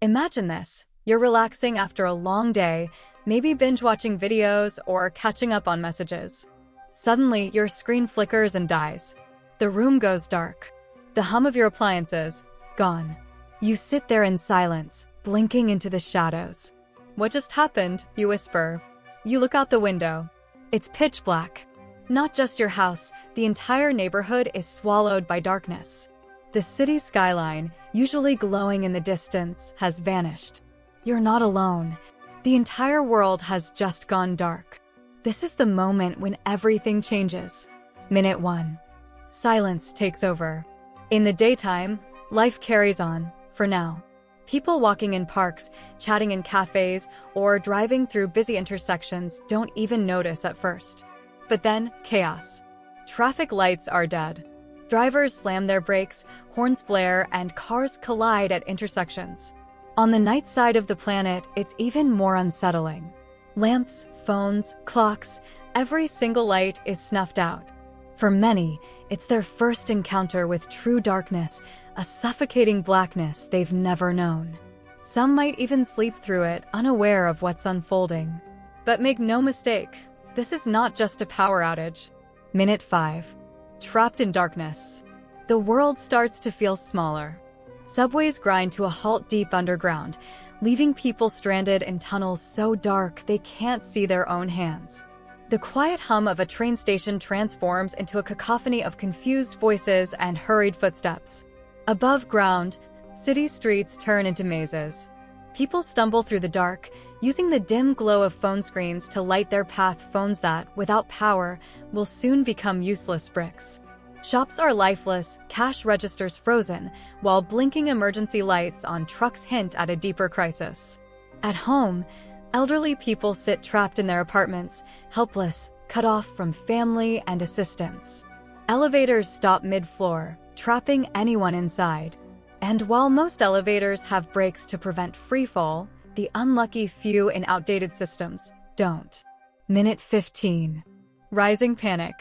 Imagine this. You're relaxing after a long day, maybe binge-watching videos or catching up on messages. Suddenly, your screen flickers and dies. The room goes dark. The hum of your appliances, gone. You sit there in silence, blinking into the shadows. What just happened? You whisper. You look out the window. It's pitch black. Not just your house, the entire neighborhood is swallowed by darkness. The city skyline, usually glowing in the distance, has vanished. You're not alone. The entire world has just gone dark. This is the moment when everything changes. Minute 1. Silence takes over. In the daytime, life carries on, for now. People walking in parks, chatting in cafes, or driving through busy intersections don't even notice at first. But then, chaos. Traffic lights are dead. Drivers slam their brakes, horns blare, and cars collide at intersections. On the night side of the planet, it's even more unsettling. Lamps, phones, clocks, every single light is snuffed out. For many, it's their first encounter with true darkness, a suffocating blackness they've never known. Some might even sleep through it, unaware of what's unfolding. But make no mistake, this is not just a power outage. Minute 5. Trapped in darkness. The world starts to feel smaller. Subways grind to a halt deep underground, leaving people stranded in tunnels so dark they can't see their own hands. The quiet hum of a train station transforms into a cacophony of confused voices and hurried footsteps. Above ground, city streets turn into mazes. People stumble through the dark, using the dim glow of phone screens to light their path. Phones that, without power, will soon become useless bricks. Shops are lifeless, cash registers frozen, while blinking emergency lights on trucks hint at a deeper crisis. At home, elderly people sit trapped in their apartments, helpless, cut off from family and assistance. Elevators stop mid-floor, trapping anyone inside. And while most elevators have brakes to prevent freefall, the unlucky few in outdated systems don't. Minute 15. Rising panic.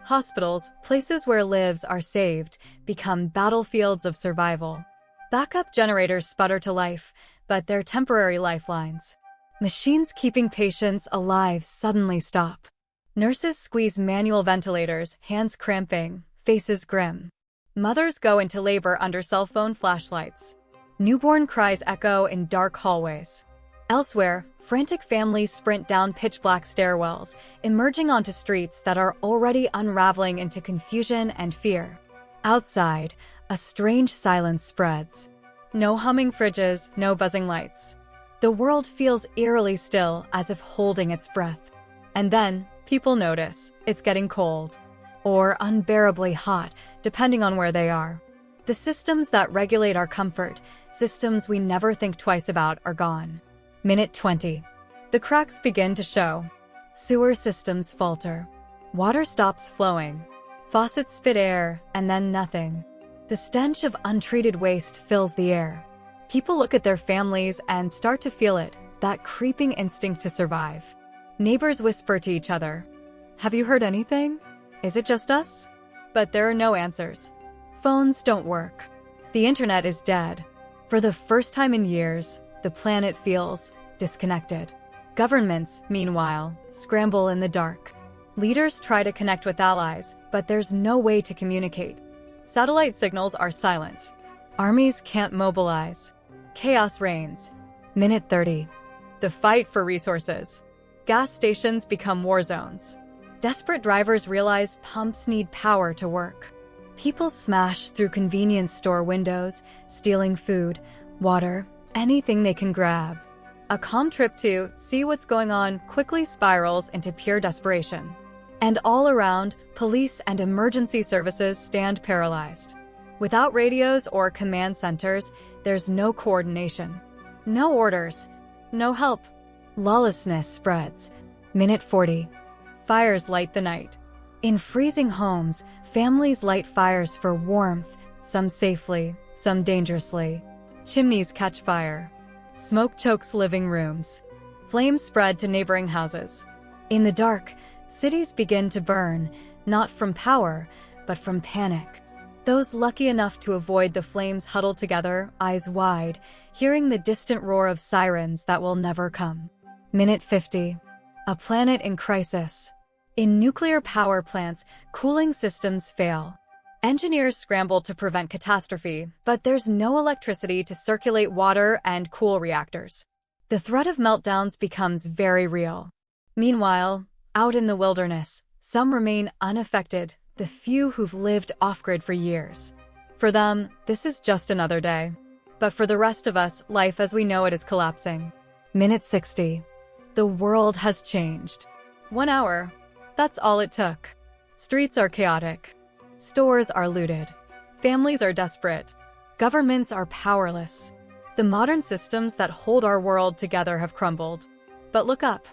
Hospitals, places where lives are saved, become battlefields of survival. Backup generators sputter to life, but they're temporary lifelines. Machines keeping patients alive suddenly stop. Nurses squeeze manual ventilators, hands cramping, faces grim. Mothers go into labor under cell phone flashlights. Newborn cries echo in dark hallways. Elsewhere, frantic families sprint down pitch-black stairwells, emerging onto streets that are already unraveling into confusion and fear. Outside, a strange silence spreads. No humming fridges, no buzzing lights. The world feels eerily still, as if holding its breath. And then, people notice, it's getting cold. Or unbearably hot, depending on where they are. The systems that regulate our comfort, systems we never think twice about, are gone. Minute 20. The cracks begin to show. Sewer systems falter. Water stops flowing. Faucets spit air, and then nothing. The stench of untreated waste fills the air. People look at their families and start to feel it, that creeping instinct to survive. Neighbors whisper to each other. Have you heard anything? Is it just us? But there are no answers. Phones don't work. The internet is dead. For the first time in years, the planet feels disconnected. Governments, meanwhile, scramble in the dark. Leaders try to connect with allies, but there's no way to communicate. Satellite signals are silent. Armies can't mobilize. Chaos reigns. Minute 30. The fight for resources. Gas stations become war zones. Desperate drivers realize pumps need power to work. People smash through convenience store windows, stealing food, water, anything they can grab. A calm trip to see what's going on quickly spirals into pure desperation. And all around, police and emergency services stand paralyzed. Without radios or command centers, there's no coordination. No orders. No help. Lawlessness spreads. Minute 40. Fires light the night. In freezing homes, families light fires for warmth, some safely, some dangerously. Chimneys catch fire. Smoke chokes living rooms. Flames spread to neighboring houses. In the dark, cities begin to burn, not from power, but from panic. Those lucky enough to avoid the flames huddle together, eyes wide, hearing the distant roar of sirens that will never come. Minute 50. A planet in crisis. In nuclear power plants, cooling systems fail. Engineers scramble to prevent catastrophe, but there's no electricity to circulate water and cool reactors. The threat of meltdowns becomes very real. Meanwhile, out in the wilderness, some remain unaffected, the few who've lived off-grid for years. For them, this is just another day. But for the rest of us, life as we know it is collapsing. Minute 60. The world has changed. 1 hour. That's all it took. Streets are chaotic. Stores are looted. Families are desperate. Governments are powerless. The modern systems that hold our world together have crumbled. But look up.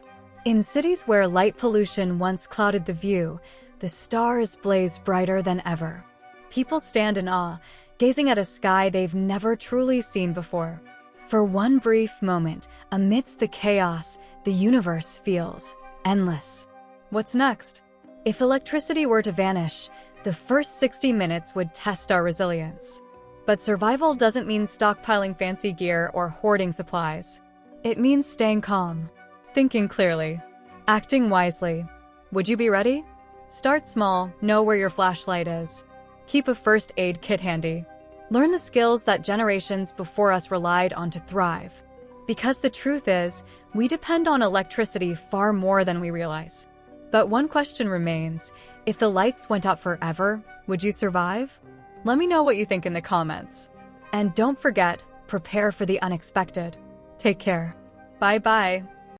In cities where light pollution once clouded the view, the stars blaze brighter than ever. People stand in awe, gazing at a sky they've never truly seen before. For one brief moment, amidst the chaos, the universe feels endless. What's next? If electricity were to vanish, the first 60 minutes would test our resilience. But survival doesn't mean stockpiling fancy gear or hoarding supplies. It means staying calm, thinking clearly, acting wisely. Would you be ready? Start small, know where your flashlight is. Keep a first aid kit handy. Learn the skills that generations before us relied on to thrive. Because the truth is, we depend on electricity far more than we realize. But one question remains, if the lights went out forever, would you survive? Let me know what you think in the comments. And don't forget, prepare for the unexpected. Take care. Bye-bye.